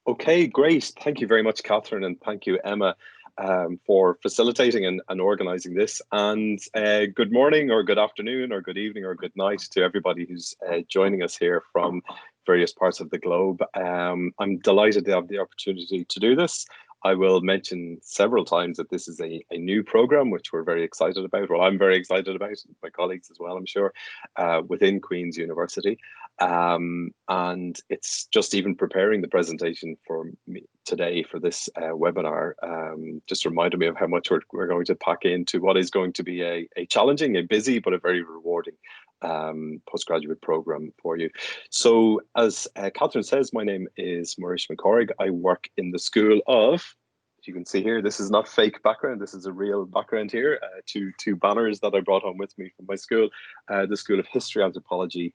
Okay, great. Thank you very much, Catherine, and thank you, Emma, for facilitating and organizing this. And good morning, or good afternoon, or good evening, or good night to everybody who's joining us here from various parts of the globe. I'm delighted to have the opportunity to do this. I will mention several times that this is a new program, which we're very excited about. Well, I'm very excited about, my colleagues as well, I'm sure, within Queen's University. And it's just even preparing the presentation for me today for this webinar just reminded me of how much we're going to pack into what is going to be a challenging, a busy, but a very rewarding postgraduate program for you. So as Catherine says, my name is Maurice McCorrig. I work in the School of, you can see here, this is not fake background. This is a real background here. Two banners that I brought home with me from my school, the School of History, Anthropology,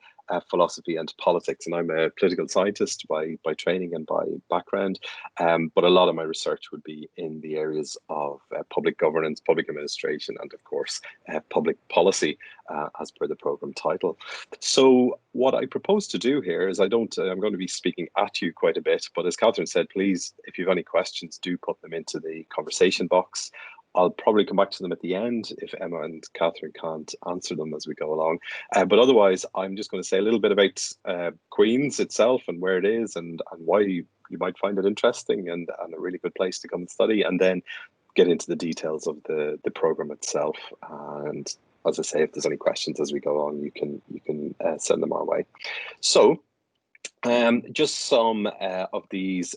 Philosophy and Politics. And I'm a political scientist by training and by background. But a lot of my research would be in the areas of public governance, public administration, and of course, public policy, as per the program title. So what I propose to do here is I'm going to be speaking at you quite a bit, but as Catherine said, please, if you have any questions, do put them into the conversation box. I'll probably come back to them at the end if Emma and Catherine can't answer them as we go along. But otherwise, I'm just going to say a little bit about Queen's itself and where it is and why you might find it interesting and a really good place to come and study, and then get into the details of the program itself. And as I say, if there's any questions as we go on, you can send them our way. So just some of these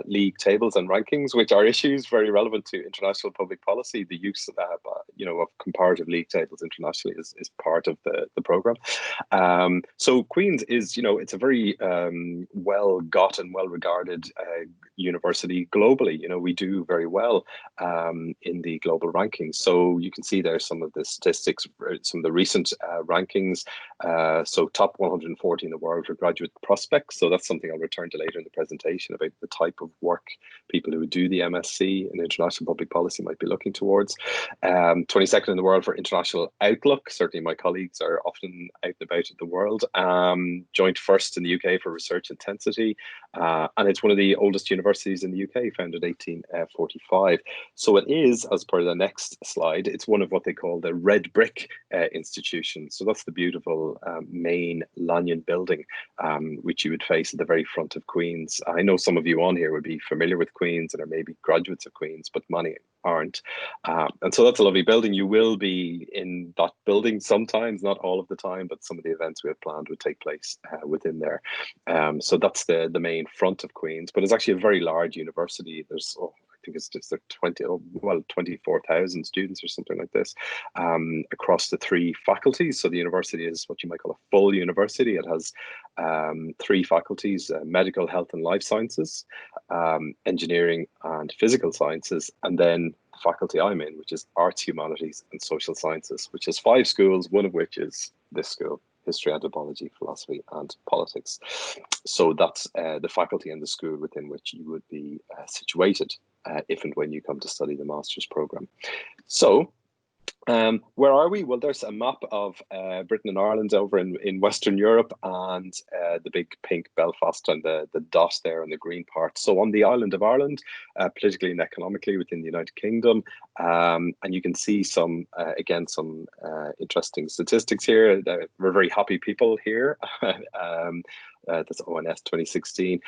league tables and rankings, which are issues very relevant to international public policy. The use of comparative league tables internationally is part of the program. So Queen's is, it's a very well got and well regarded university globally. We do very well in the global rankings. So you can see there some of the statistics, some of the recent rankings. So top 140 in the world for graduate prospects. So that's something I'll return to later in the presentation about the type of work people who do the MSc in international public policy might be looking towards. 22nd in the world for international outlook. Certainly my colleagues are often out and about in the world. Joint first in the UK for research intensity. And it's one of the oldest universities in the UK, founded 1845. So it is, as per the next slide, it's one of what they call the red brick institutions. So that's the beautiful main Lanyon building, which you would face at the very front of Queen's. I know some of you on here would be familiar with Queen's and are maybe graduates of Queen's, but many aren't. And so that's a lovely building. You will be in that building sometimes, not all of the time, but some of the events we have planned would take place within there. So that's the main front of Queen's, but it's actually a very large university. There's I think it's just 24,000 students or something like this across the three faculties. So the university is what you might call a full university. It has three faculties: medical, health and life sciences, engineering and physical sciences, and then the faculty I'm in, which is arts, humanities and social sciences, which has 5 schools, one of which is this school: history, anthropology, philosophy and politics. So that's the faculty and the school within which you would be situated if and when you come to study the master's program. So where are we? Well, there's a map of Britain and Ireland over in Western Europe, and the big pink Belfast and the dot there on the green part. So on the island of Ireland, politically and economically within the United Kingdom, and you can see some interesting statistics here. We're very happy people here. That's ONS 2016.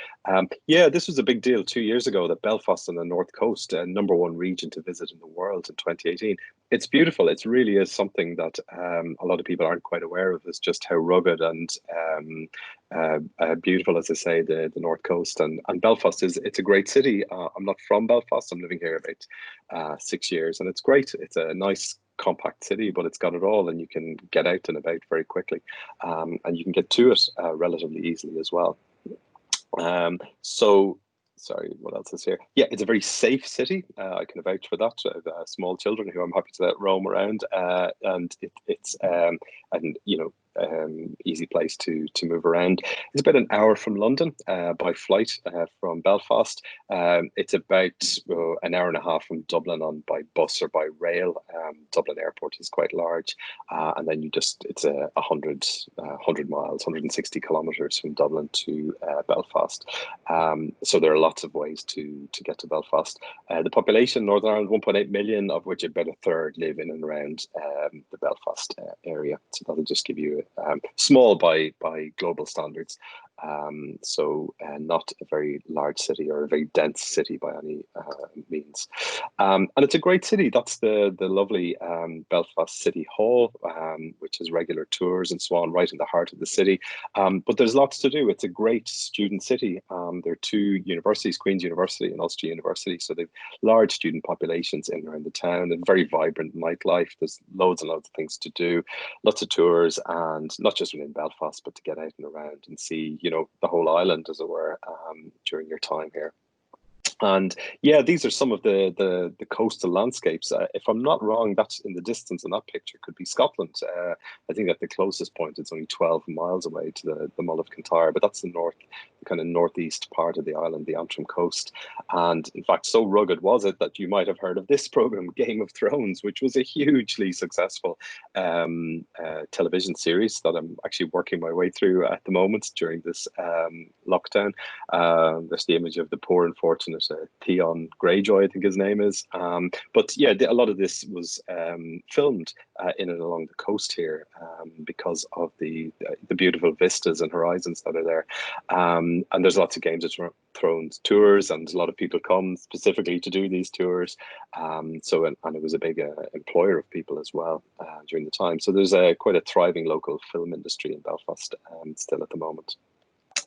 Yeah, this was a big deal 2 years ago that Belfast on the North Coast, #1 region to visit in the world in 2018. It's beautiful. It really is something that a lot of people aren't quite aware of, is just how rugged and beautiful, as I say, the North Coast. And Belfast it's a great city. I'm not from Belfast. I'm living here about 6 years, and it's great. It's a nice compact city, but it's got it all, and you can get out and about very quickly, and you can get to it relatively easily as well. So sorry, what else is here? Yeah, it's a very safe city. I can vouch for that. I have small children who I'm happy to let roam around, and it's easy place to move around. It's about an hour from London by flight from Belfast. It's about an hour and a half from Dublin on by bus or by rail. Dublin Airport is quite large, and then it's a 100 miles, 160 kilometers from Dublin to Belfast. So there are lots of ways to get to Belfast. The population, Northern Ireland, 1.8 million, of which about a third live in and around the Belfast area. So that'll just give you small by global standards. So not a very large city or a very dense city by any means. And it's a great city. That's the lovely Belfast City Hall, which has regular tours and so on, right in the heart of the city. But there's lots to do. It's a great student city. There are two universities, Queen's University and Ulster University. So they've large student populations in and around the town and very vibrant nightlife. There's loads and loads of things to do, lots of tours, and not just within Belfast, but to get out and around and see, the whole island, as it were, during your time here. And yeah, these are some of the coastal landscapes. If I'm not wrong, that's in the distance in that picture could be Scotland. I think at the closest point, it's only 12 miles away to the Mull of Kintyre, but that's the kind of northeast part of the island, the Antrim coast. And in fact, so rugged was it that you might have heard of this program, Game of Thrones, which was a hugely successful television series that I'm actually working my way through at the moment during this lockdown. There's the image of the poor unfortunate Theon Greyjoy, I think his name is. But yeah, a lot of this was filmed in and along the coast here because of the beautiful vistas and horizons that are there. And there's lots of Games of Thrones tours, and a lot of people come specifically to do these tours. And it was a big employer of people as well during the time. So there's quite a thriving local film industry in Belfast still at the moment,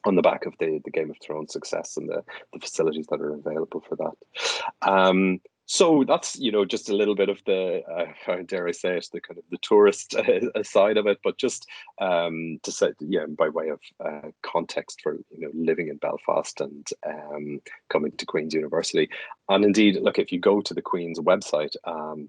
on the back of the Game of Thrones success and the facilities that are available for that. So that's, just a little bit of the, how dare I say it, the kind of the tourist side of it, but just to say, by way of context for, living in Belfast and coming to Queen's University. And indeed, look, if you go to the Queen's website,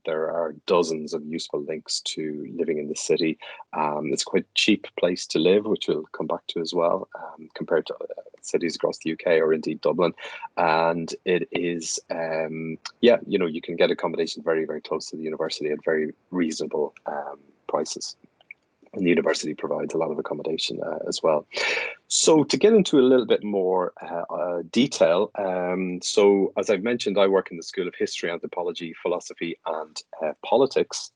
there are dozens of useful links to living in the city. It's quite a cheap place to live, which we'll come back to as well, compared to cities across the UK or indeed Dublin. And it is, you can get accommodation very, very close to the university at very reasonable prices. And the university provides a lot of accommodation as well. So to get into a little bit more detail, so as I've mentioned, I work in the School of History, Anthropology, Philosophy and Politics.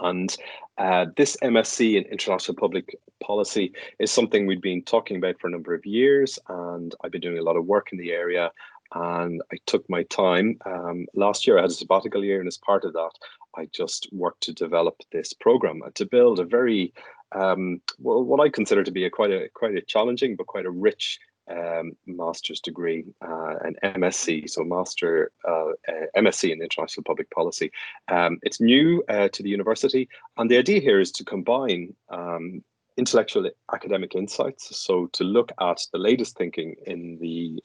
And this MSc in International Public Policy is something we've been talking about for a number of years, and I've been doing a lot of work in the area. And I took my time. Last year I had a sabbatical year, and as part of that, I just worked to develop this program and to build a very, what I consider to be quite a challenging but quite a rich master's degree, an MSc, so MSc in International Public Policy. It's new to the university, and the idea here is to combine intellectual academic insights, so to look at the latest thinking in the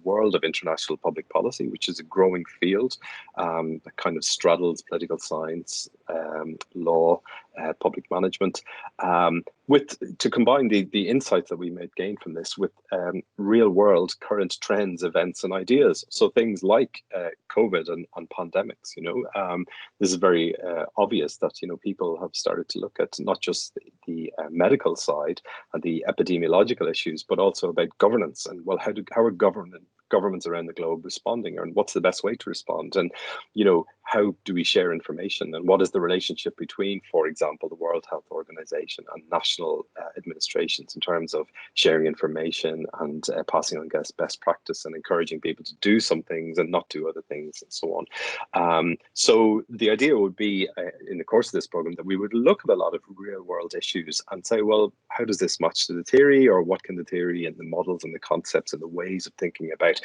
world of international public policy, which is a growing field that kind of straddles political science, law, public management, to combine the insights that we may gain from this with real world current trends, events and ideas. So things like COVID and pandemics, this is very obvious that, governments have started to look at not just the medical side and the epidemiological issues, but also about governance and, well, how are governments around the globe responding, and what's the best way to respond, and how do we share information, and what is the relationship between, for example, the World Health Organization and national administrations in terms of sharing information and passing on best practice and encouraging people to do some things and not do other things and so on. So the idea would be in the course of this program that we would look at a lot of real world issues and say, well, how does this match to the theory, or what can the theory and the models and the concepts and the ways of thinking about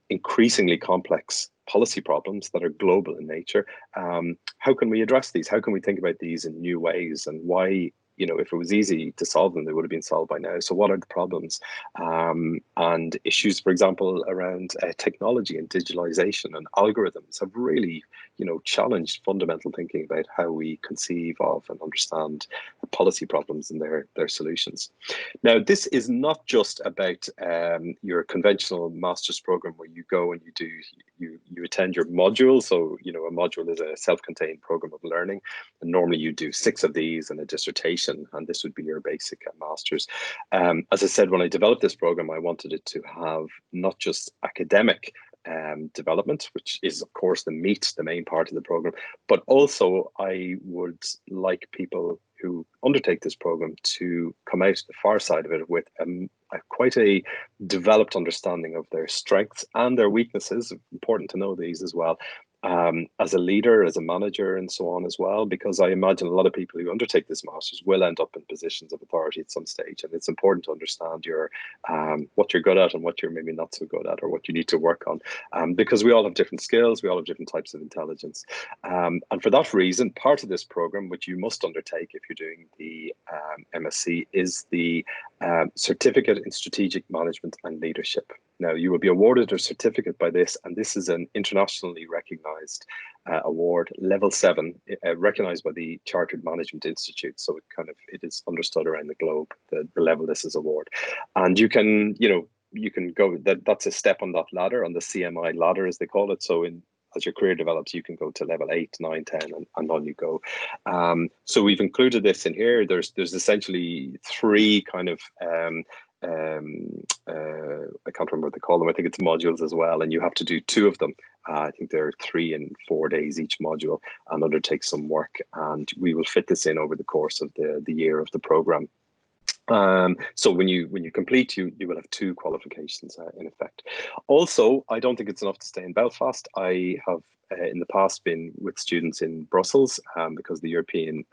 increasingly complex policy problems that are global in nature, how can we address these? How can we think about these in new ways? And why, if it was easy to solve them, they would have been solved by now. So what are the problems and issues, for example, around technology and digitalization and algorithms have really, challenged fundamental thinking about how we conceive of and understand policy problems and their solutions. Now, this is not just about your conventional master's program where you go and you attend your module. So, a module is a self-contained program of learning. And normally you do 6 of these and a dissertation, and this would be your basic master's. As I said, when I developed this program, I wanted it to have not just academic development, which is of course the main part of the program, but also I would like people who undertake this program to come out the far side of it with quite a developed understanding of their strengths and their weaknesses. Important to know these as well. As a leader, as a manager, and so on as well, because I imagine a lot of people who undertake this master's will end up in positions of authority at some stage, and it's important to understand what you're good at and what you're maybe not so good at, or what you need to work on, because we all have different skills, we all have different types of intelligence, and for that reason, part of this program, which you must undertake if you're doing the MSc, is the Certificate in Strategic Management and Leadership. Now, you will be awarded a certificate by this, and this is an internationally recognized award, level 7, recognized by the Chartered Management Institute. So it is understood around the globe, the level this is award. And you can go, that's a step on that ladder, on the CMI ladder, as they call it. So as your career develops, you can go to level 8, 9, 10, and on you go. So we've included this in here. There's essentially 3 kind of I can't remember what they call them. I think it's modules as well, and you have to do 2 of them. I think they're 3 and 4 days each module, and undertake some work. And we will fit this in over the course of the year of the program. So when you complete, you will have 2 qualifications in effect. Also, I don't think it's enough to stay in Belfast. I have in the past been with students in Brussels because the European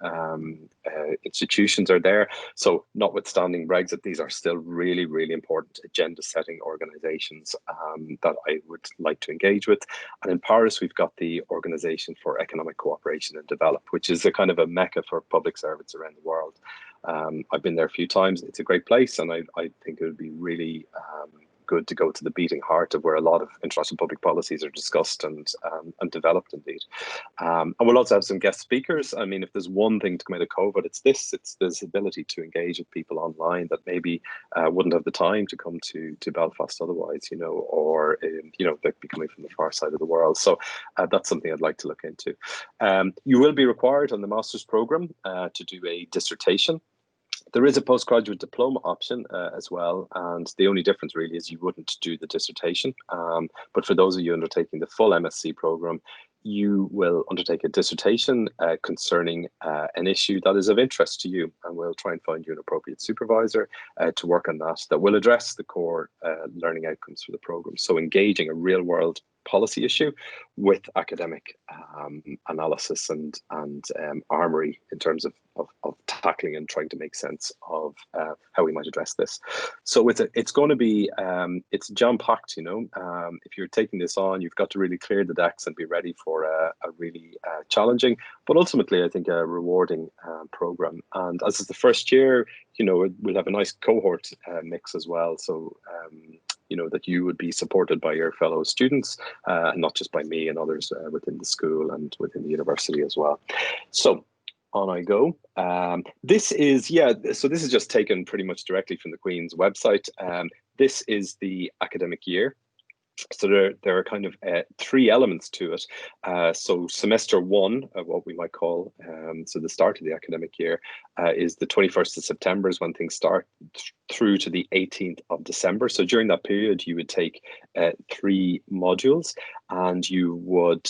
institutions are there. So notwithstanding Brexit, these are still really, really important agenda setting organizations that I would like to engage with. And in Paris, we've got the Organization for Economic Cooperation and Development, which is a kind of a mecca for public servants around the world. I've been there a few times. It's a great place, and I think it would be really good to go to the beating heart of where a lot of international public policies are discussed and developed indeed. And we'll also have some guest speakers. I mean, if there's one thing to come out of COVID, it's this ability to engage with people online that maybe wouldn't have the time to come to Belfast otherwise, or they'd be coming from the far side of the world. So that's something I'd like to look into. You will be required on the master's program to do a dissertation. There is a postgraduate diploma option as well, and the only difference really is you wouldn't do the dissertation. But for those of you undertaking the full MSc program, you will undertake a dissertation concerning an issue that is of interest to you, and we'll try and find you an appropriate supervisor to work on that will address the core learning outcomes for the program. So engaging a real world policy issue with academic analysis and armory in terms of tackling and trying to make sense of how we might address this. So it's going to be it's jam-packed. If you're taking this on, you've got to really clear the decks and be ready for a really challenging, but ultimately I think a rewarding program. And as it's the first year, we'll have a nice cohort mix as well. So that you would be supported by your fellow students, not just by me and others within the school and within the university as well. So on I go. This is just taken pretty much directly from the Queen's website. This is the academic year. So there are kind of 3 elements to it. So semester 1, what we might call, so the start of the academic year, is the 21st of September is when things start through to the 18th of December. So during that period, you would take 3 modules, and you would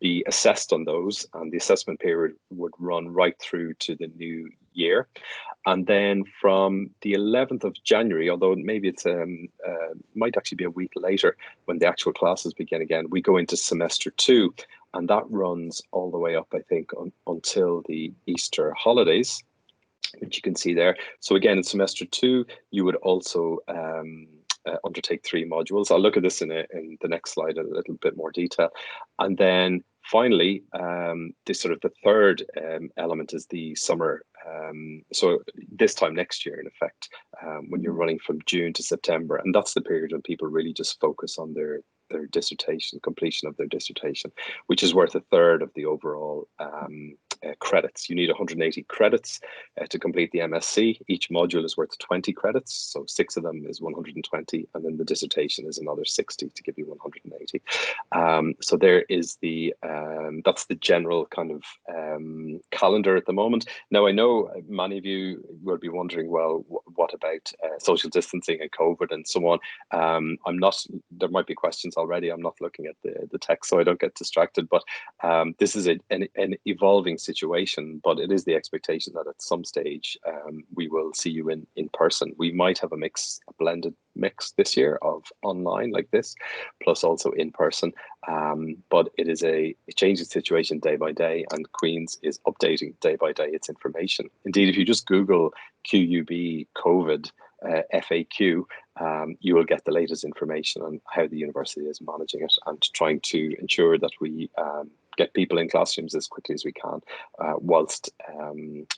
be assessed on those, and the assessment period would run right through to the new year. And then from the 11th of January, although maybe it's might actually be a week later when the actual classes begin again, we go into semester 2, and that runs all the way up, I think, until the Easter holidays, which you can see there. So again, in semester 2, you would also undertake 3 modules. I'll look at this in the next slide in a little bit more detail. And then Finally, this sort of the third element is the summer. So this time next year, in effect, when you're running from June to September, and that's the period when people really just focus on their dissertation, completion of their dissertation, which is worth a third of the overall credits. You need 180 credits to complete the MSc. Each module is worth 20 credits, so 6 of them is 120, and then the dissertation is another 60 to give you 180. So there is the that's the general kind of calendar at the moment. Now, I know many of you will be wondering, well, what about social distancing and COVID and so on? I'm not. There might be questions already. I'm not looking at the text, so I don't get distracted. But this is an evolving situation. But it is the expectation that at some stage we will see you in person. We might have a blended mix this year of online like this, plus also in person. But it is a changing situation day by day, and Queen's is updating day by day its information. Indeed, if you just Google QUB COVID FAQ, you will get the latest information on how the university is managing it and trying to ensure that we get people in classrooms as quickly as we can, whilst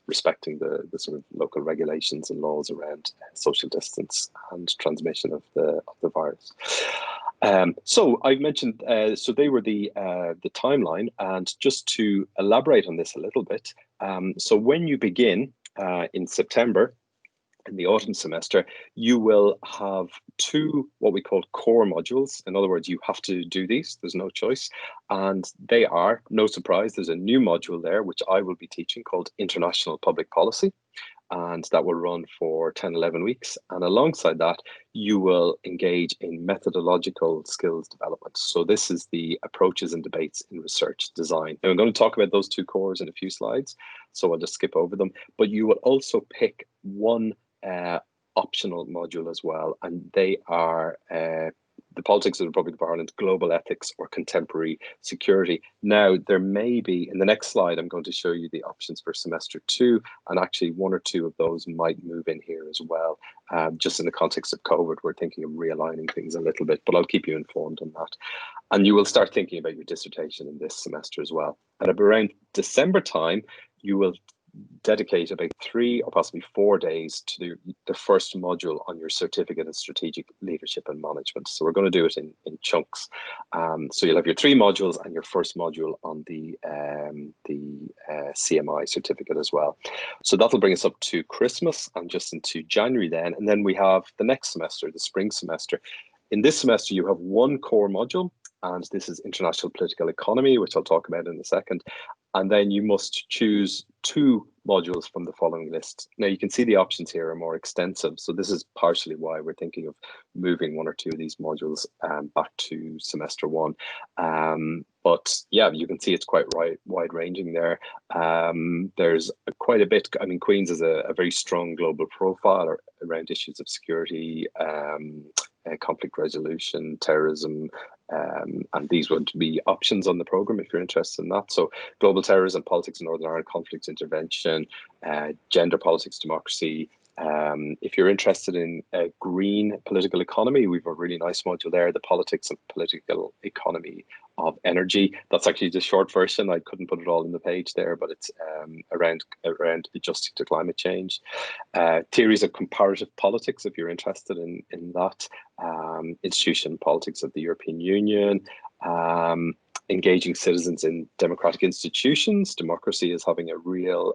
respecting the sort of local regulations and laws around social distance and transmission of the virus. So I've mentioned, so they were the timeline, and just to elaborate on this a little bit. So when you begin in September, in the autumn semester, you will have 2 what we call core modules. In other words, you have to do these, there's no choice. And they are, no surprise, there's a new module there, which I will be teaching, called International Public Policy. And that will run for 10, 11 weeks. And alongside that, you will engage in methodological skills development. So this is the approaches and debates in research design. Now, I'm going to talk about those 2 cores in a few slides, so I'll just skip over them. But you will also pick one optional module as well, and they are the Politics of the Republic of Ireland, Global Ethics, or Contemporary Security. Now, there may be, in the next slide, I'm going to show you the options for semester 2, and actually 1 or 2 of those might move in here as well. Just in the context of COVID, we're thinking of realigning things a little bit, but I'll keep you informed on that. And you will start thinking about your dissertation in this semester as well. And around December time, you will dedicate about 3 or possibly 4 days to the first module on your certificate in strategic leadership and management. So we're going to do it in chunks. So you'll have your 3 modules and your first module on the CMI certificate as well. So that'll bring us up to Christmas and just into January then. And then we have the next semester, the spring semester. In this semester, you have 1 core module, and this is International Political Economy, which I'll talk about in a second. And then you must choose 2 modules from the following list. Now, you can see the options here are more extensive. So this is partially why we're thinking of moving 1 or 2 of these modules back to semester 1. But yeah, you can see it's quite wide ranging there. There's quite a bit. I mean, Queen's is a very strong global profile around issues of security, conflict resolution, terrorism, and these would be options on the programme if you're interested in that. So global terrorism, politics in Northern Ireland, conflict intervention, gender politics, democracy. If you're interested in green political economy, we've a really nice module there, the politics and political economy of energy. That's actually the short version. I couldn't put it all in the page there, but it's around adjusting to climate change. Theories of comparative politics, if you're interested in that. Institution politics of the European Union. Engaging citizens in democratic institutions. Democracy is having a real,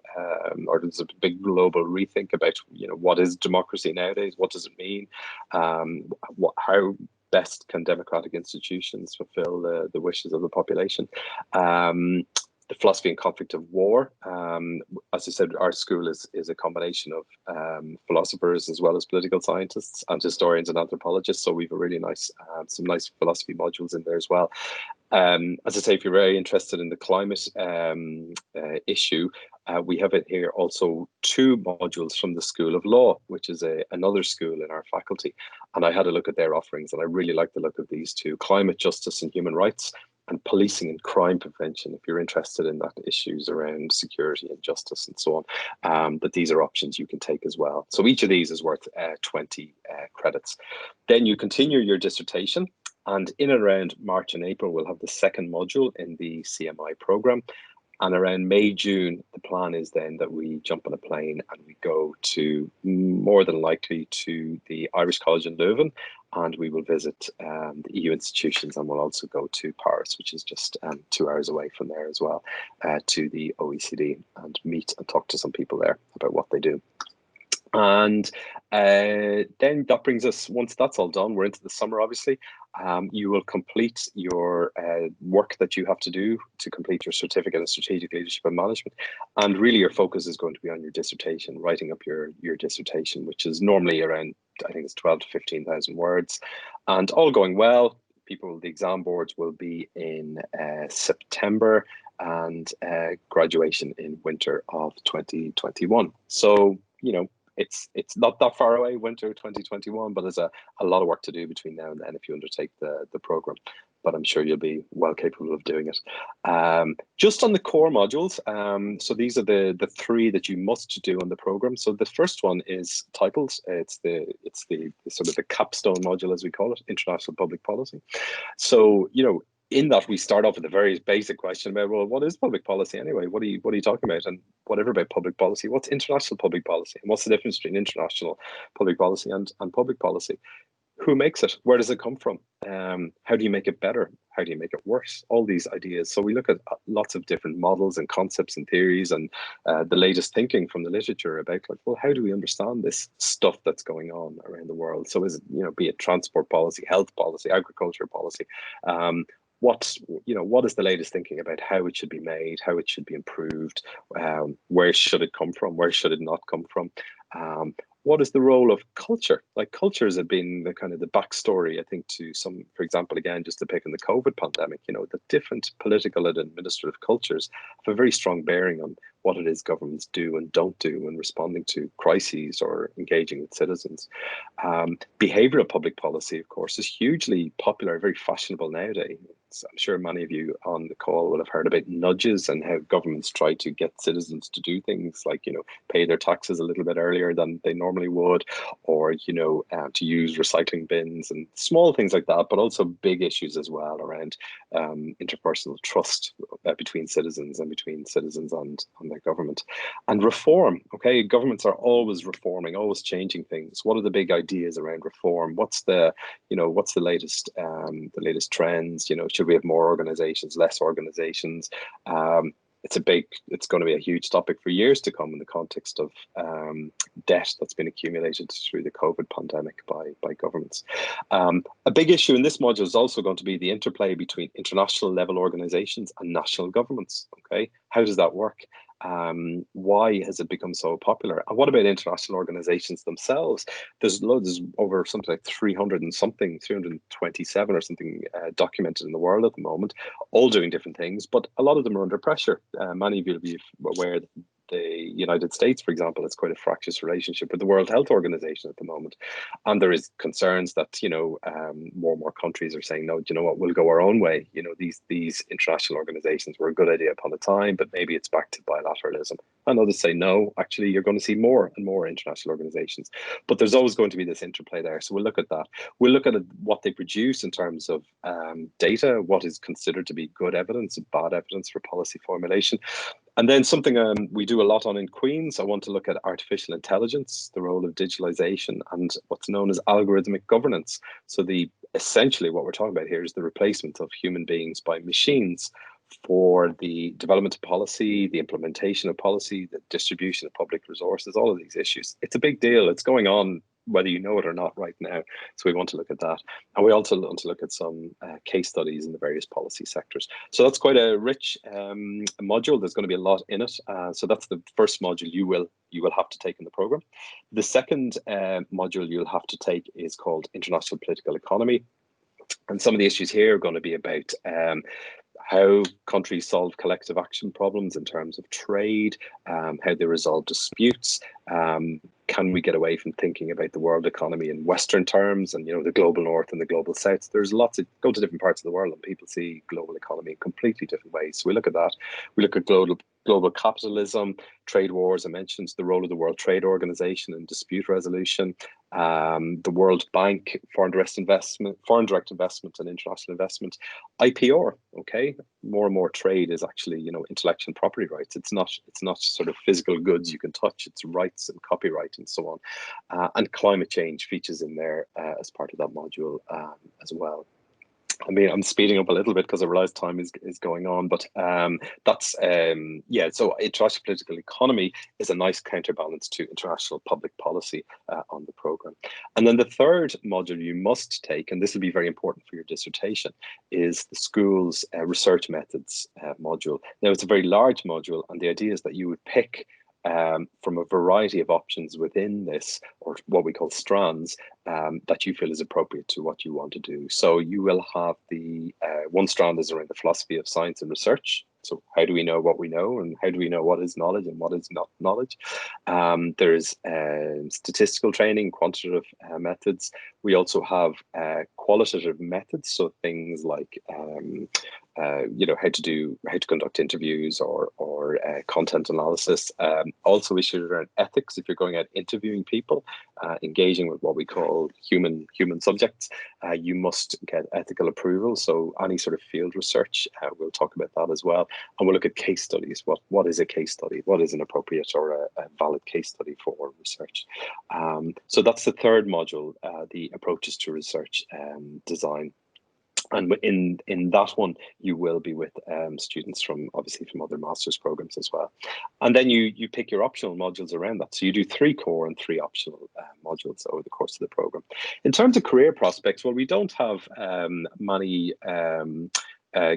or there's a big global rethink about, what is democracy nowadays? What does it mean? How best can democratic institutions fulfill the wishes of the population? The philosophy and conflict of war. As I said, our school is a combination of philosophers as well as political scientists and historians and anthropologists. So we've a really nice, some nice philosophy modules in there as well. As I say, if you're very interested in the climate issue, we have it here also 2 modules from the School of Law, which is another school in our faculty. And I had a look at their offerings, and I really like the look of these 2: climate justice and human rights, and policing and crime prevention, if you're interested in that, issues around security and justice and so on. But these are options you can take as well. So each of these is worth 20 credits. Then you continue your dissertation, And in and around March and April, we'll have the second module in the CMI program. And around May, June, the plan is then that we jump on a plane and we go to, more than likely, to the Irish College in Leuven, and we will visit the EU institutions, and we'll also go to Paris, which is just 2 hours away from there as well, to the OECD, and meet and talk to some people there about what they do. And then that brings us, once that's all done, we're into the summer, obviously. You will complete your work that you have to do to complete your certificate in strategic leadership and management. And really your focus is going to be on your dissertation, writing up your dissertation, which is normally around, I think it's 12 to 15,000 words. And all going well, the exam boards will be in September, and graduation in winter of 2021. So, it's not that far away, winter 2021, but there's a lot of work to do between now and then if you undertake the program. But I'm sure you'll be well capable of doing it. Just on the core modules, so these are the three that you must do on the program. So the first one is titles. It's the sort of the capstone module, as we call it, International Public Policy. So, in that, we start off with a very basic question about, well, what is public policy anyway? What are you talking about? And whatever about public policy, what's international public policy? And what's the difference between international public policy and public policy? Who makes it? Where does it come from? How do you make it better? How do you make it worse? All these ideas. So we look at lots of different models and concepts and theories, and the latest thinking from the literature about, like, well, how do we understand this stuff that's going on around the world? So is it, be it transport policy, health policy, agriculture policy, what is the latest thinking about how it should be made, how it should be improved, where should it come from, where should it not come from, what is the role of culture? Like, cultures have been the kind of the backstory, I think, to some, for example, again, just to pick in the COVID pandemic, the different political and administrative cultures have a very strong bearing on what it is governments do and don't do in responding to crises or engaging with citizens. Behavioral public policy, of course, is hugely popular, very fashionable nowadays. I'm sure many of you on the call will have heard about nudges and how governments try to get citizens to do things like, pay their taxes a little bit earlier than they normally would, or, to use recycling bins and small things like that, but also big issues as well around interpersonal trust between citizens and between citizens and their government. And reform, okay, governments are always reforming, always changing things. What are the big ideas around reform? What's the latest trends? Should we have more organizations, less organizations? It's going to be a huge topic for years to come in the context of debt that's been accumulated through the COVID pandemic by governments. A big issue in this module is also going to be the interplay between international level organizations and national governments. Okay, how does that work? Why has it become so popular? And what about international organizations themselves? There's over something like 327 or something documented in the world at the moment, all doing different things, but a lot of them are under pressure. Many of you will be aware that the United States, for example, has quite a fractious relationship with the World Health Organization at the moment. And there is concerns that, more and more countries are saying, no, do you know what, we'll go our own way. These international organizations were a good idea upon a time, but maybe it's back to bilateralism. And others say, no, actually, you're going to see more and more international organizations. But there's always going to be this interplay there. So we'll look at that. We'll look at what they produce in terms of data, what is considered to be good evidence, bad evidence for policy formulation. And then something we do a lot on in Queen's, I want to look at artificial intelligence, the role of digitalization, and what's known as algorithmic governance. So essentially what we're talking about here is the replacement of human beings by machines for the development of policy, the implementation of policy, the distribution of public resources, all of these issues. It's a big deal. It's going on whether you know it or not right now. So we want to look at that. And we also want to look at some case studies in the various policy sectors. So that's quite a rich module. There's going to be a lot in it. So that's the first module you will have to take in the program. The second module you'll have to take is called International Political Economy. And some of the issues here are going to be about how countries solve collective action problems in terms of trade, how they resolve disputes. Can we get away from thinking about the world economy in Western terms and, the global North and the global South? There's lots of, go to different parts of the world and people see global economy in completely different ways. So we look at that. We look at global capitalism, trade wars. I mentioned the role of the World Trade Organization in dispute resolution, the World Bank, foreign direct investment and international investment, IPR. Okay, more and more trade is actually, intellectual property rights. It's not sort of physical goods you can touch. It's rights and copyright and so on. And climate change features in there as part of that module as well. I mean, I'm speeding up a little bit because I realize time is going on, but that's yeah. So international political economy is a nice counterbalance to international public policy on the program. And then the third module you must take, and this will be very important for your dissertation, is the school's research methods module. Now, it's a very large module, and the idea is that you would pick from a variety of options within this, or what we call strands, that you feel is appropriate to what you want to do. So you will have the one strand is around the philosophy of science and research. So how do we know what we know, and how do we know what is knowledge and what is not knowledge? There's statistical training, quantitative methods. We also have qualitative methods, so things like how to conduct interviews or content analysis. Also issues around ethics if you're going out interviewing people, engaging with what we call human subjects. You must get ethical approval. So any sort of field research, we'll talk about that as well. And we'll look at case studies. What is a case study? What is an appropriate or a valid case study for research? So that's the third module, the approaches to research design. And in that one, you will be with students from other master's programs as well. And then you pick your optional modules around that. So you do 3 core and 3 optional modules over the course of the program. In terms of career prospects, well, we don't have many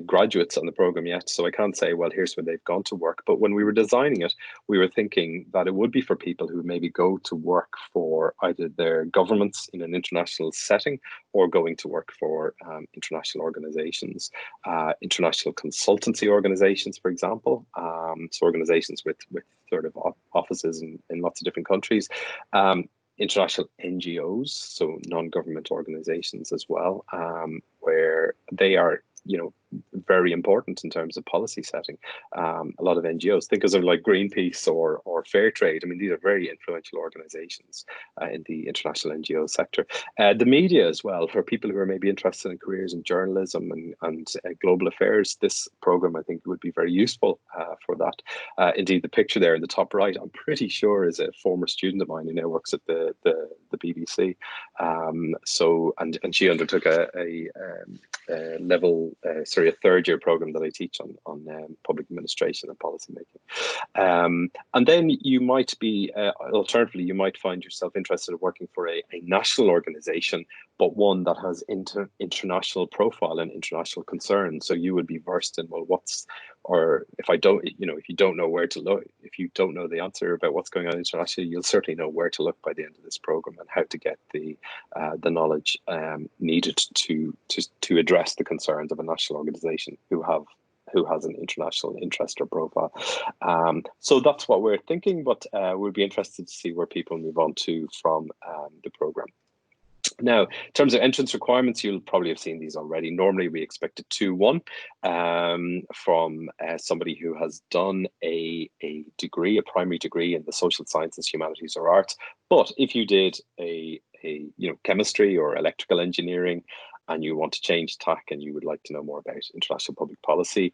graduates on the program yet, so I can't say, well, here's where they've gone to work. But when we were designing it, we were thinking that it would be for people who maybe go to work for either their governments in an international setting, or going to work for international organizations, international consultancy organizations, for example. So organizations with sort of offices in lots of different countries. International NGOs, so non-government organizations as well, where they are very important in terms of policy setting. A lot of NGOs, think of them like Greenpeace or Fair Trade. I mean, these are very influential organizations in the international NGO sector. The media as well, for people who are maybe interested in careers in journalism and global affairs, this program I think would be very useful for that. Indeed, the picture there in the top right, I'm pretty sure is a former student of mine who now works at the BBC. And she undertook a third year program that I teach on public administration and policy making. And then you might be, alternatively, you might find yourself interested in working for a national organization, but one that has international profile and international concerns. So you would be versed in, well, if you don't know where to look, if you don't know the answer about what's going on internationally, you'll certainly know where to look by the end of this program and how to get the knowledge needed to address the concerns of a national organization who has an international interest or profile. So that's what we're thinking, but we'll be interested to see where people move on to from the program. Now, in terms of entrance requirements, you'll probably have seen these already. Normally, we expect a 2-1 from somebody who has done a degree, a primary degree in the social sciences, humanities, or arts. But if you did a chemistry or electrical engineering, and you want to change tack and you would like to know more about international public policy,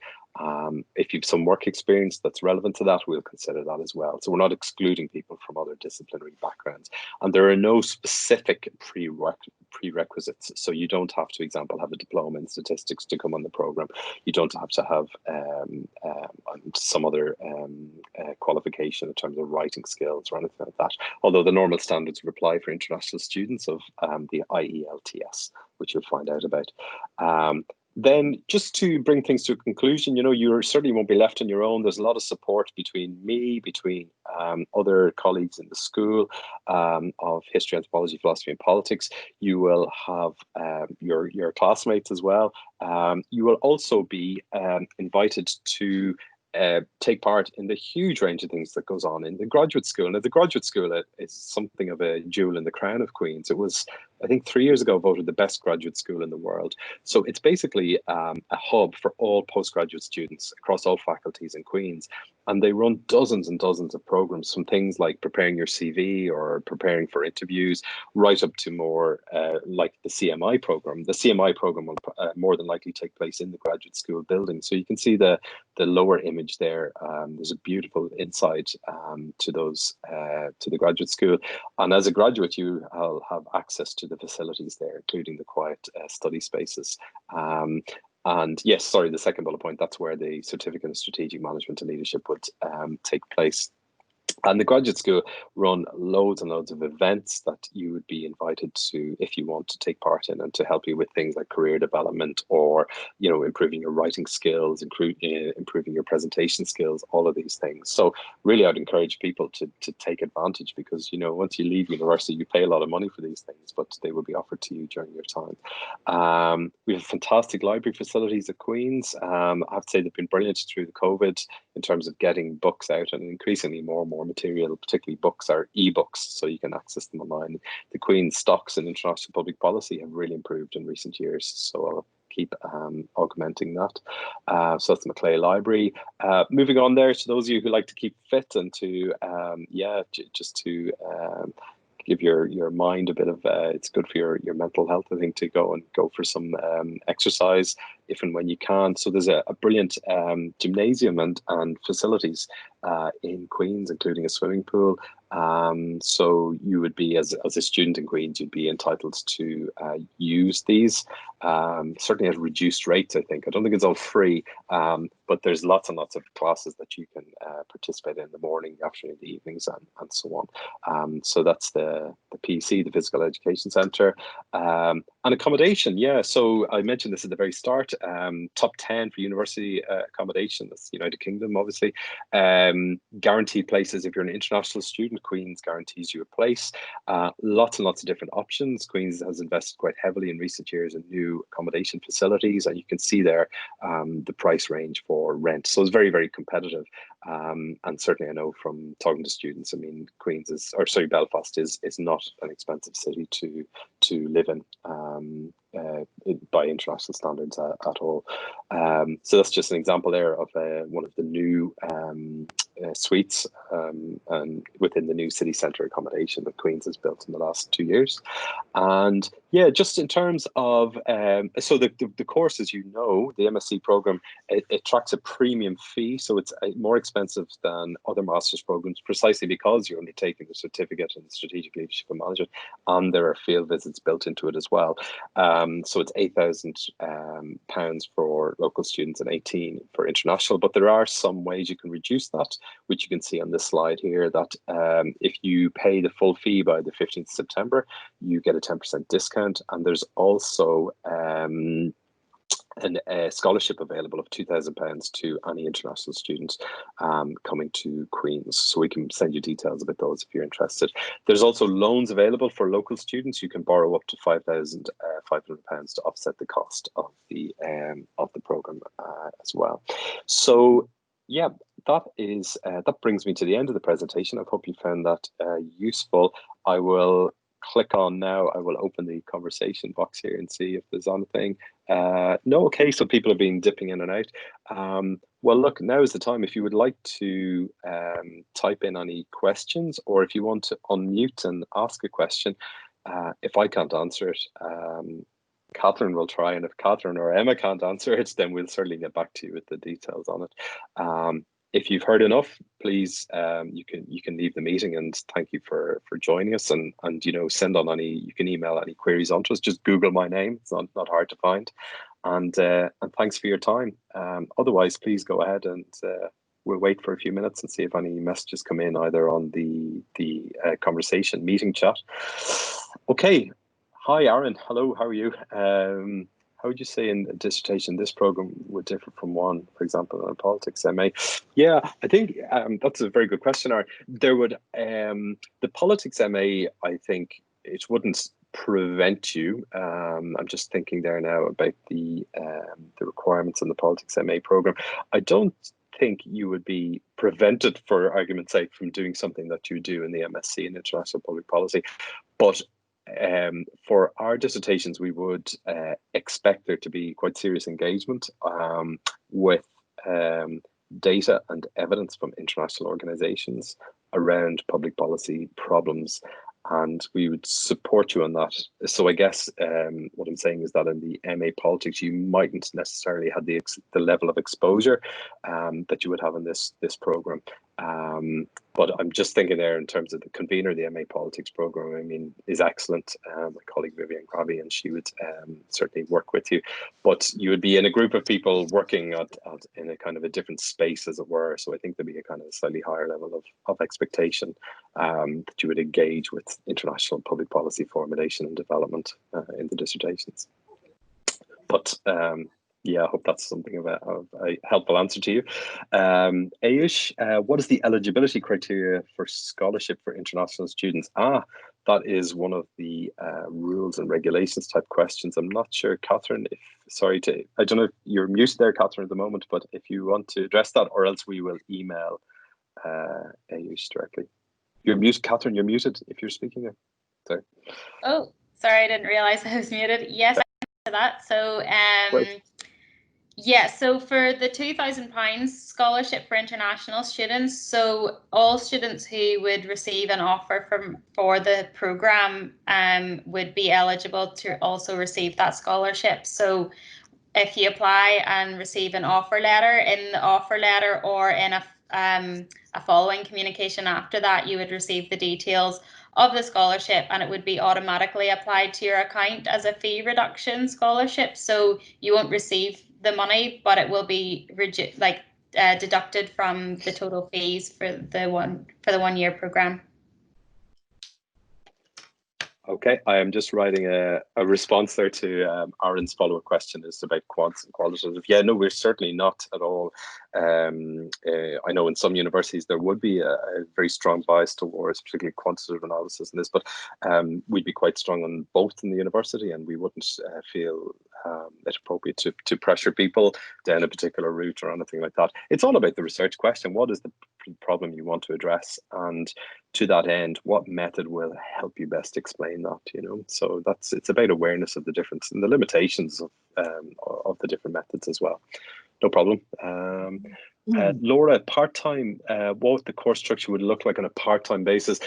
if you've some work experience that's relevant to that, we'll consider that as well. So we're not excluding people from other disciplinary backgrounds. And there are no specific prerequisites. So you don't have to, for example, have a diploma in statistics to come on the program. You don't have to have some other qualification in terms of writing skills or anything like that. Although the normal standards would apply for international students of the IELTS, which you'll find out about. Then just to bring things to a conclusion, you certainly won't be left on your own. There's a lot of support between me, between other colleagues in the school of history, anthropology, philosophy, and politics. You will have your classmates as well. You will also be invited to take part in the huge range of things that goes on in the graduate school. Now, the graduate school is something of a jewel in the crown of Queen's. It was I think 3 years ago, voted the best graduate school in the world. So it's basically a hub for all postgraduate students across all faculties in Queen's. And they run dozens and dozens of programs, from things like preparing your CV or preparing for interviews, right up to more like the CMI program. The CMI program will more than likely take place in the graduate school building. So you can see the lower image there. There's a beautiful inside to those to the graduate school. And as a graduate, you will have access to the facilities there, including the quiet study spaces. And yes, sorry, the second bullet point, that's where the certificate in strategic management and leadership would take place. And the graduate school run loads and loads of events that you would be invited to if you want to take part in, and to help you with things like career development, or, you know, improving your writing skills, improving your presentation skills, all of these things. So really, I'd encourage people to take advantage, because, you know, once you leave university, you pay a lot of money for these things, but they will be offered to you during your time. We have fantastic library facilities at Queen's. I have to say they've been brilliant through the COVID in terms of getting books out, and increasingly more and more material, particularly books, are ebooks, so you can access them online. The Queen's stocks in international public policy have really improved in recent years, so I'll keep augmenting that. So that's the Maclay Library. Moving on there, to those of you who like to keep fit and to just to give your mind a bit of it's good for your mental health, I think, to go for some exercise if and when you can. So there's a brilliant gymnasium and facilities in Queen's, including a swimming pool. So you would be, as a student in Queen's, you'd be entitled to use these, certainly at reduced rates, I think. I don't think it's all free, but there's lots and lots of classes that you can participate in the morning, the afternoon, the evenings, and so on. So that's the PC, the Physical Education Centre. And accommodation, yeah. So I mentioned this at the very start. Top 10 for university accommodation. That's United Kingdom, obviously. Guaranteed places if you're an international student. Queen's guarantees you a place. Lots and lots of different options. Queen's has invested quite heavily in recent years in new accommodation facilities, and you can see there the price range for rent. So it's very, very competitive. And certainly I know from talking to students, I mean, Belfast is not an expensive city to live in. By international standards at all. So that's just an example there of one of the new suites and within the new city centre accommodation that Queen's has built in the last 2 years. And yeah, just in terms of so the course, as you know, the MSc program, it attracts a premium fee, so it's more expensive than other master's programs, precisely because you're undertaking the certificate in strategic leadership and management, and there are field visits built into it as well. So it's £8,000 for local students and 18 for international, but there are some ways you can reduce that, which you can see on this slide here, that if you pay the full fee by the 15th of September, you get a 10% discount. And there's also a scholarship available of £2,000 to any international students coming to Queen's. So we can send you details about those if you're interested. There's also loans available for local students. You can borrow up to £5,500 to offset the cost of the program as well. So yeah, that brings me to the end of the presentation. I hope you found that useful. I will click on now. I will open the conversation box here and see if there's anything. No, okay, so people have been dipping in and out. Well, look, now is the time. If you would like to type in any questions, or if you want to unmute and ask a question, if I can't answer it, Catherine will try, and if Catherine or Emma can't answer it, then we'll certainly get back to you with the details on it. If you've heard enough, please you can leave the meeting, and thank you for joining us. And send on you can email any queries onto us. Just Google my name; it's not hard to find. And thanks for your time. Otherwise, please go ahead, and we'll wait for a few minutes and see if any messages come in, either on the conversation meeting chat. Okay. Hi, Aaron. Hello. How are you? How would you say in a dissertation this program would differ from one, for example, in a politics MA? Yeah, I think that's a very good question, Aaron. There would the politics MA, I think it wouldn't prevent you. I'm just thinking there now about the requirements in the politics MA program. I don't think you would be prevented, for argument's sake, from doing something that you do in the MSc in international public policy, but for our dissertations, we would expect there to be quite serious engagement with data and evidence from international organizations around public policy problems, and we would support you on that. So I guess what I'm saying is that in the MA Politics, you mightn't necessarily have the level of exposure that you would have in this program. But I'm just thinking there in terms of the convener, the MA Politics program, I mean, is excellent. My colleague Vivian Gravi, and she would certainly work with you. But you would be in a group of people working in a kind of a different space, as it were. So I think there'd be a kind of slightly higher level of expectation that you would engage with international public policy formulation and development in the dissertations. But yeah, I hope that's something of a helpful answer to you. Ayush, what is the eligibility criteria for scholarship for international students? That is one of the rules and regulations type questions. I'm not sure, Catherine, I don't know if you're muted there, Catherine, at the moment, but if you want to address that, or else we will email Ayush directly. You're muted, Catherine, you're muted if you're speaking there. Sorry. Oh, sorry, I didn't realize I was muted. Yes, I can answer that. So, yeah, so for the £2,000 scholarship for international students, so all students who would receive an offer for the programme would be eligible to also receive that scholarship. So if you apply and receive an offer letter, in the offer letter or in a following communication after that, you would receive the details of the scholarship, and it would be automatically applied to your account as a fee reduction scholarship. So you won't receive the money, but it will be deducted from the total fees for the 1 year program. Okay, I am just writing a response there to Aaron's follow-up question is about quants and qualitative. Yeah, no, we're certainly not at all. I know in some universities there would be a very strong bias towards particularly quantitative analysis in this, but we'd be quite strong on both in the university, and we wouldn't feel it appropriate to pressure people down a particular route or anything like that. It's all about the research question. What is the problem you want to address, and to that end, what method will help you best explain that? So it's about awareness of the difference and the limitations of the different methods as well. No problem. Laura, part-time, what the course structure would look like on a part-time basis.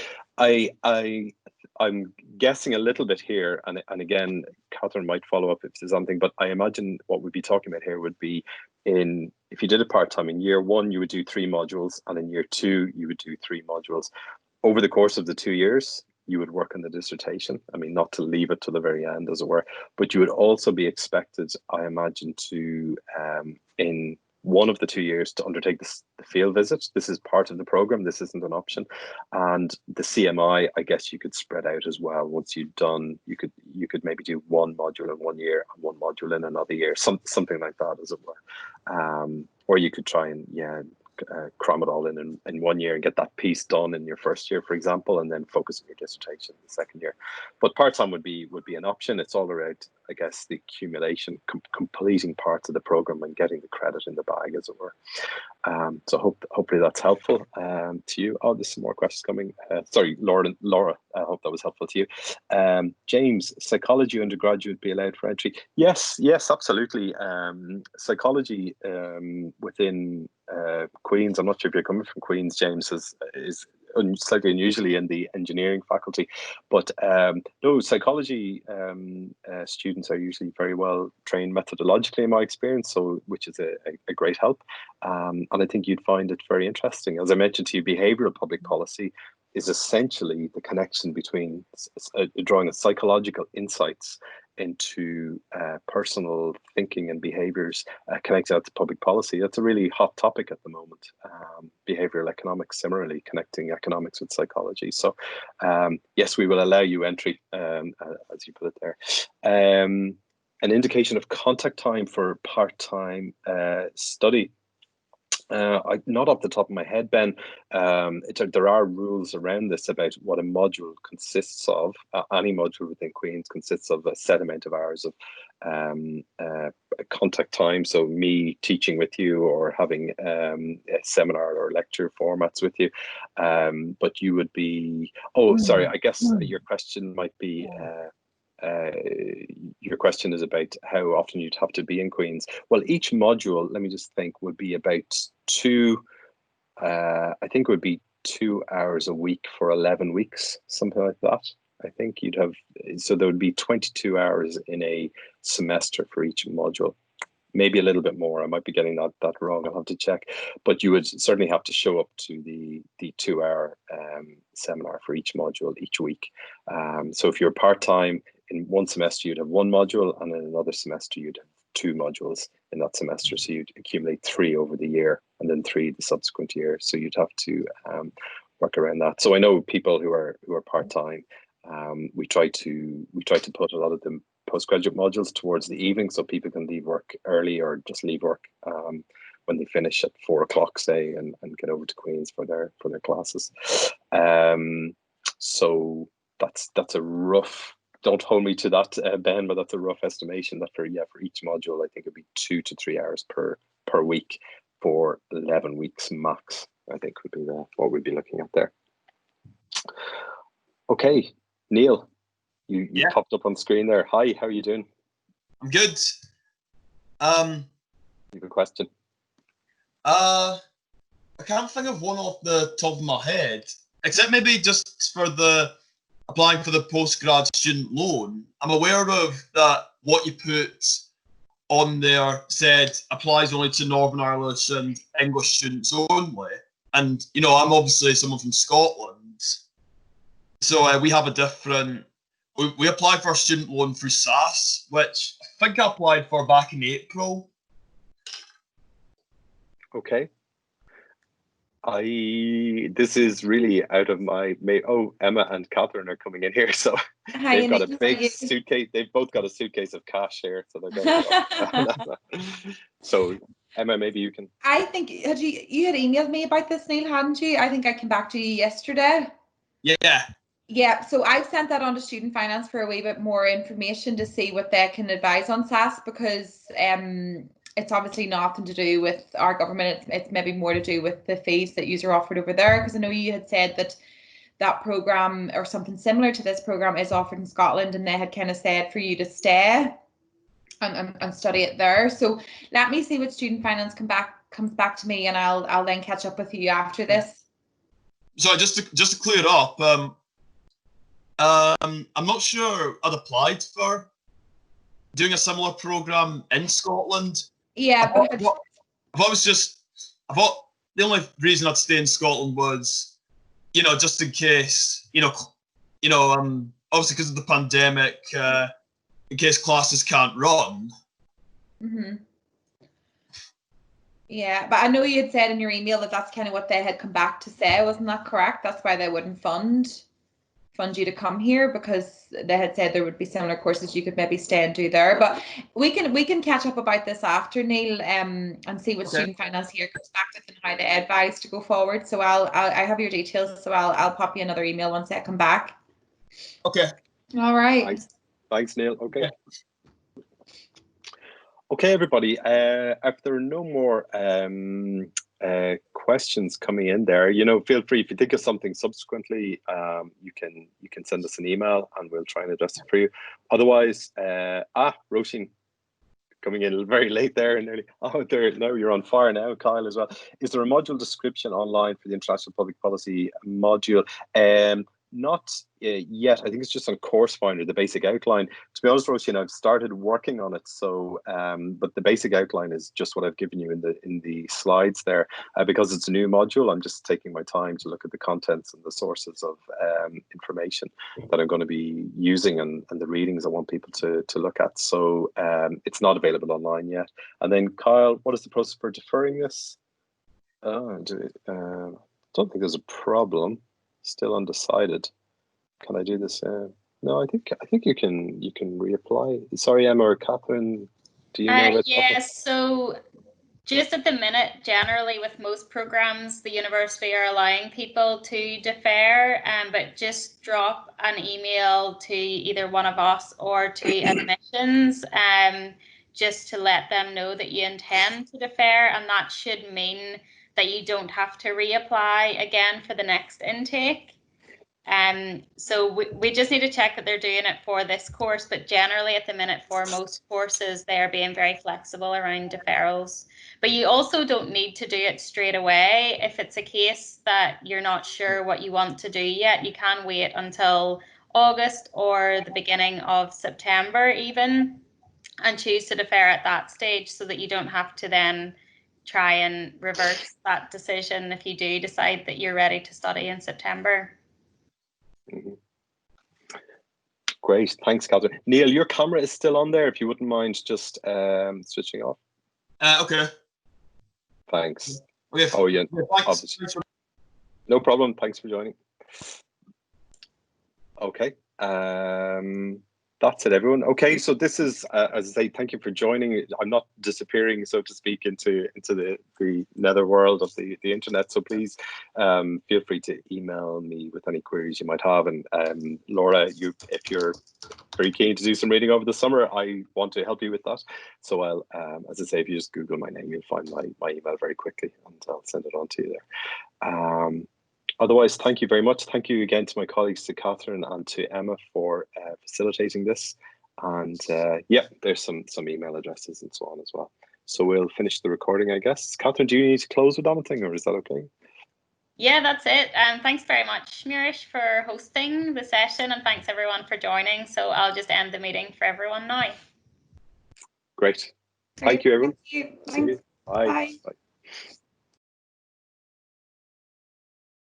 I'm guessing a little bit here, and again, Catherine might follow up if there's something, but I imagine what we'd be talking about here would be if you did it part-time, in year 1, you would do 3 modules, and in year 2, you would do 3 modules. Over the course of the 2 years, you would work on the dissertation. I mean, not to leave it to the very end, as it were, but you would also be expected, I imagine, to, in one of the 2 years, to undertake the field visit. This is part of the program. This isn't an option. And the CMI, I guess you could spread out as well. Once you've done, you could maybe do 1 module in 1 year and 1 module in another year, something like that, as it were. Or you could try and, cram it all in 1 year and get that piece done in your first year, for example, and then focus on your dissertation in the second year. But part-time would be an option. It's all around, I guess, the accumulation, completing parts of the program and getting the credit in the bag, as it were. So hopefully that's helpful to you. Oh, there's some more questions coming. Sorry, Laura, I hope that was helpful to you. James, psychology undergraduate be allowed for entry? Yes, absolutely. Psychology within Queen's, I'm not sure if you're coming from Queen's, James, is slightly unusually in the engineering faculty, but no, psychology students are usually very well trained methodologically, in my experience, so which is a great help, and I think you'd find it very interesting. As I mentioned to you, behavioral public policy is essentially the connection between drawing a psychological insights into personal thinking and behaviors connected out to public policy. That's a really hot topic at the moment. Behavioral economics, similarly, connecting economics with psychology. So yes, we will allow you entry, as you put it there. An indication of contact time for part-time study. Not off the top of my head, Ben. There are rules around this about what a module consists of. Any module within Queen's consists of a set amount of hours of contact time. So me teaching with you or having a seminar or lecture formats with you. But you would be, oh, sorry, I guess your question might be, your question is about how often you'd have to be in Queen's. Well, each module, let me just think, would be about I think it would be 2 hours a week for 11 weeks, something like that. I think you'd have, so there would be 22 hours in a semester for each module. Maybe a little bit more. I might be getting that wrong. I'll have to check. But you would certainly have to show up to the 2 hour seminar for each module each week. So if you're part-time, in one semester you'd have one module, and in another semester you'd have 2 modules in that semester. So you'd accumulate 3 over the year, and then 3 the subsequent year. So you'd have to work around that. So I know people who are part-time. We try to put a lot of the postgraduate modules towards the evening, so people can leave work early or just leave work when they finish at 4 o'clock, say, and get over to Queen's for their classes. So that's a rough. Don't hold me to that, Ben, but that's a rough estimation. That for each module, I think it'd be 2 to 3 hours per week for 11 weeks max. I think would be what we'd be looking at there. Okay, Neil, you popped up on screen there. Hi, how are you doing? I'm good. You have a question? I can't think of one off the top of my head, except maybe just for the applying for the postgrad student loan. I'm aware of that what you put on there said applies only to Northern Irish and English students only. And, you know, I'm obviously someone from Scotland. So we have a different, we applied for a student loan through SAS, which I think I applied for back in April. Okay. This is really out of my, Emma and Catherine are coming in here, so they've got a big suitcase. They've both got a suitcase of cash here, so they're going. So Emma, maybe you can. I think you had emailed me about this, Neil, hadn't you? I think I came back to you yesterday. Yeah, so I've sent that on to Student Finance for a wee bit more information to see what they can advise on SAS, because it's obviously nothing to do with our government. It's maybe more to do with the fees that you are offered over there, because I know you had said that program or something similar to this program is offered in Scotland, and they had kind of said for you to stay and study it there. So let me see what Student Finance comes back to me, and I'll then catch up with you after this. So just to clear it up, I'm not sure I'd applied for doing a similar program in Scotland. Yeah, I thought the only reason I'd stay in Scotland was, you know, just in case, obviously because of the pandemic, in case classes can't run. Mm-hmm. Yeah, but I know you had said in your email that that's kind of what they had come back to say. Wasn't that correct? That's why they wouldn't fund you to come here, because they had said there would be similar courses you could maybe stay and do there. But we can catch up about this after, Neil, and see what Student Finance here comes back with and how they advise to go forward. So I have your details, so I'll pop you another email once I come back. Okay. All right. Thanks, Neil. Okay. Okay, everybody. If there are no more questions coming in there, feel free, if you think of something subsequently, you can send us an email and we'll try and address it for you. Otherwise, Roisin coming in very late there, and nearly, now you're on fire now, Kyle, as well. Is there a module description online for the International Public Policy module? Not yet. I think it's just on Course Finder, the basic outline. To be honest, Roisin, I've started working on it. So, but the basic outline is just what I've given you in the slides there. Because it's a new module, I'm just taking my time to look at the contents and the sources of information that I'm going to be using and the readings I want people to look at. So it's not available online yet. And then, Kyle, what is the process for deferring this? I don't think there's a problem. Still undecided. Can I do this? No, I think you can reapply. Sorry, Emma or Catherine, do you know? Yes. So Just at the minute, generally with most programs, the university are allowing people to defer, but just drop an email to either one of us or to admissions, just to let them know that you intend to defer, and that should mean that you don't have to reapply again for the next intake. So we just need to check that they're doing it for this course, but generally at the minute for most courses, they're being very flexible around deferrals. But you also don't need to do it straight away. If it's a case that you're not sure what you want to do yet, you can wait until August or the beginning of September even, and choose to defer at that stage so that you don't have to then try and reverse that decision if you do decide that you're ready to study in September. Great, thanks, Catherine. Neil, your camera is still on there. If you wouldn't mind just switching off. Okay. Thanks. Okay. Oh yeah. Thanks. No problem. Thanks for joining. Okay. That's it, everyone. Okay, so this is, as I say, thank you for joining. I'm not disappearing, so to speak, into the nether world of the internet. So please feel free to email me with any queries you might have. And Laura, if you're very keen to do some reading over the summer, I want to help you with that. So I'll, as I say, if you just Google my name, you'll find my email very quickly, and I'll send it on to you there. Otherwise, thank you very much. Thank you again to my colleagues, to Catherine and to Emma, for facilitating this. And yeah, there's some email addresses and so on as well. So we'll finish the recording, I guess. Catherine, do you need to close with anything, or is that okay? Yeah, that's it. Thanks very much, Murish, for hosting the session, and thanks everyone for joining. So I'll just end the meeting for everyone now. Great. Thank you, everyone. Thank you. Thanks. Bye. Bye. Bye.